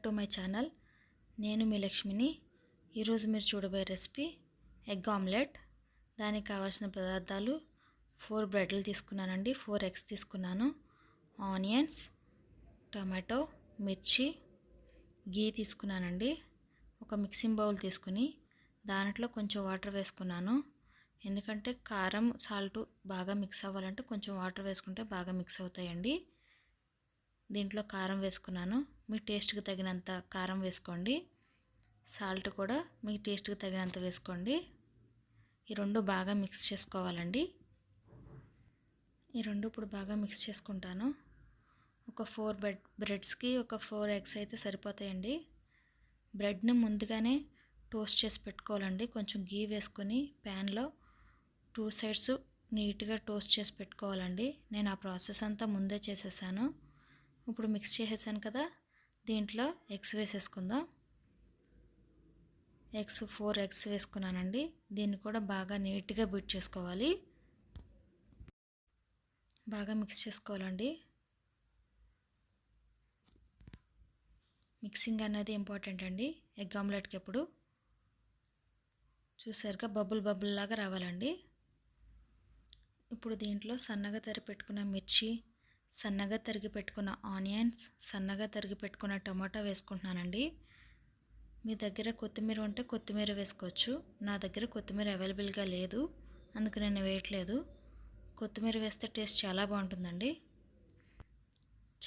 To my channel. నేను మీ లక్ష్మిని. ఈరోజు మీరు చూడబోయే రెసిపీ ఎగ్ ఆమ్లెట్. దానికి కావాల్సిన పదార్థాలు 4 బ్రెడ్లు తీసుకున్నానండి, 4 ఎగ్స్ తీసుకున్నాను, ఆనియన్స్, టమాటో, మిర్చి, గీ తీసుకున్నానండి. ఒక మిక్సింగ్ బౌల్ తీసుకుని దాంట్లో కొంచెం వాటర్ వేసుకున్నాను. ఎందుకంటే కారం సాల్ట్ బాగా మిక్స్ అవ్వాలంటే కొంచెం వాటర్ వేసుకుంటే బాగా మిక్స్ అవుతాయండి. దీంట్లో కారం వేసుకున్నాను. మీ టేస్ట్కి తగినంత కారం వేసుకోండి. సాల్ట్ కూడా మీ టేస్ట్కి తగినంత వేసుకోండి. ఈ రెండు బాగా మిక్స్ చేసుకోవాలండి. ఈ రెండు ఇప్పుడు బాగా మిక్స్ చేసుకుంటాను. ఒక 4 బ్రెడ్స్కి ఒక 4 ఎగ్స్ అయితే సరిపోతాయండి. బ్రెడ్ని ముందుగానే టోస్ట్ చేసి పెట్టుకోవాలండి. కొంచెం గీ వేసుకొని ప్యాన్లో 2 సైడ్స్ నీట్గా టోస్ట్ చేసి పెట్టుకోవాలండి. నేను ఆ ప్రాసెస్ అంతా ముందే చేసేసాను. ఇప్పుడు మిక్స్ చేసేసాను కదా, దీంట్లో ఎగ్స్ వేసేసుకుందాం. 4 ఎగ్స్ వేసుకున్నానండి. దీన్ని కూడా బాగా నీట్గా బీట్ చేసుకోవాలి. బాగా మిక్స్ చేసుకోవాలండి. మిక్సింగ్ అనేది ఇంపార్టెంట్ అండి ఎగ్ ఆమ్లెట్కి. ఎప్పుడు చూసారుగా బబుల్ లాగా రావాలండి. ఇప్పుడు దీంట్లో సన్నగా తరిగి పెట్టుకున్న మిర్చి, సన్నగా తరిగి పెట్టుకున్న ఆనియన్స్, సన్నగా తరిగి పెట్టుకున్న టమాటా వేసుకుంటున్నానండి. మీ దగ్గర కొత్తిమీర ఉంటే కొత్తిమీర వేసుకోవచ్చు. నా దగ్గర కొత్తిమీర అవైలబుల్గా లేదు, అందుకు నేను వేయట్లేదు. కొత్తిమీర వేస్తే టేస్ట్ చాలా బాగుంటుందండి.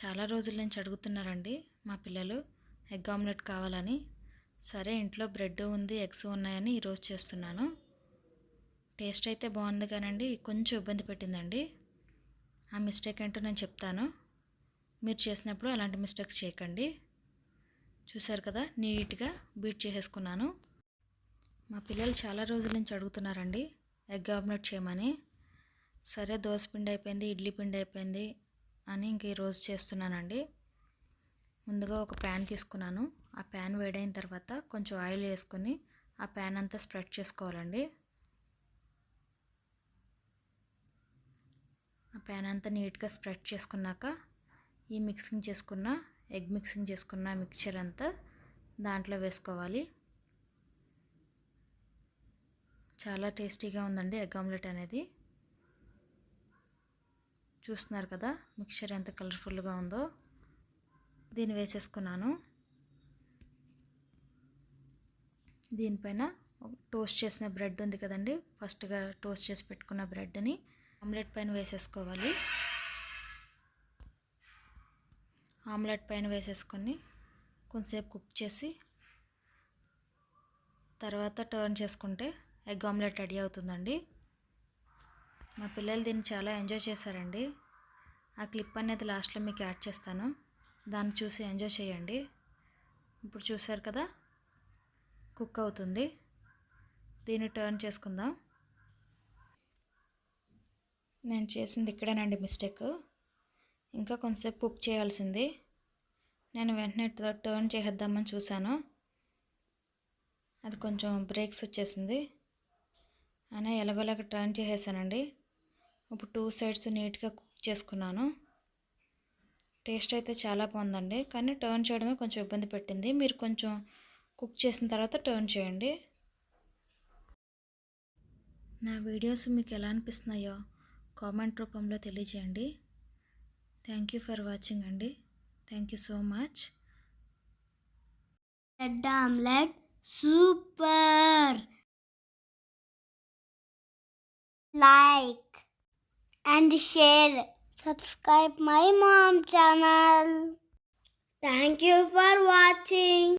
చాలా రోజుల నుంచి అడుగుతున్నారండి మా పిల్లలు ఎగ్ ఆమ్లెట్ కావాలని. సరే, ఇంట్లో బ్రెడ్ ఉంది, ఎగ్స్ ఉన్నాయని ఈరోజు చేస్తున్నాను. టేస్ట్ అయితే బాగుంది కానండి కొంచెం ఇబ్బంది పెట్టిందండి. ఆ మిస్టేక్ ఏంటో నేను చెప్తాను. మీరు చేసినప్పుడు అలాంటి మిస్టేక్స్ చేయకండి. చూసారు కదా, నీట్గా బీట్ చేసేసుకున్నాను. మా పిల్లలు చాలా రోజుల నుంచి అడుగుతున్నారండి ఎగ్ ఆమ్లెట్ చేయమని. సరే, దోశ పిండి అయిపోయింది, ఇడ్లీ పిండి అయిపోయింది అని ఇంక ఈరోజు చేస్తున్నానండి. ముందుగా ఒక ప్యాన్ తీసుకున్నాను. ఆ ప్యాన్ వేడైన తర్వాత కొంచెం ఆయిల్ వేసుకొని ఆ ప్యాన్ అంతా స్ప్రెడ్ చేసుకోవాలండి. ఆ ప్యాన్ అంతా నీట్గా స్ప్రెడ్ చేసుకున్నాక ఈ ఎగ్ మిక్సింగ్ చేసుకున్న మిక్చర్ అంతా దాంట్లో వేసుకోవాలి. చాలా టేస్టీగా ఉందండి ఎగ్ ఆమ్లెట్ అనేది. చూస్తున్నారు కదా మిక్చర్ ఎంత కలర్ఫుల్గా ఉందో. దీన్ని వేసేసుకున్నాను. దీనిపైన టోస్ట్ చేసిన బ్రెడ్ ఉంది కదండి, ఫస్ట్గా టోస్ట్ చేసి పెట్టుకున్న బ్రెడ్ని ఆమ్లెట్ పైన వేసేసుకోవాలి. ఆమ్లెట్ పైన వేసేసుకొని కొంచెంసేపు కుక్ చేసి తర్వాత టర్న్ చేసుకుంటే ఎగ్ ఆమ్లెట్ రెడీ అవుతుందండి. మా పిల్లలు దీన్ని చాలా ఎంజాయ్ చేశారండి. ఆ క్లిప్ అనేది లాస్ట్లో మీకు యాడ్ చేస్తాను, దాన్ని చూసి ఎంజాయ్ చేయండి. ఇప్పుడు చూసారు కదా కుక్ అవుతుంది. దీన్ని టర్న్ చేసుకుందాం. నేను చేసింది ఇక్కడేనండి మిస్టేక్. ఇంకా కొంచెంసేపు కుక్ చేయాల్సింది. నేను వెంటనే టర్న్ చేసేద్దామని చూశాను, అది కొంచెం బ్రేక్స్ వచ్చేసింది. అయినా ఎలాగోలాగ టర్న్ చేసేసానండి. ఇప్పుడు 2 సైడ్స్ నీట్గా కుక్ చేసుకున్నాను. టేస్ట్ అయితే చాలా బాగుందండి, కానీ టర్న్ చేయడమే కొంచెం ఇబ్బంది పెట్టింది. మీరు కొంచెం కుక్ చేసిన తర్వాత టర్న్ చేయండి. నా వీడియోస్ మీకు ఎలా అనిపిస్తున్నాయో కామెంట్ రూపంలో తెలియజేయండి. థ్యాంక్ యూ ఫర్ వాచింగ్ అండి. Thank you so much. Bread omelette, super! Like and share. Subscribe my mom channel. Thank you for watching.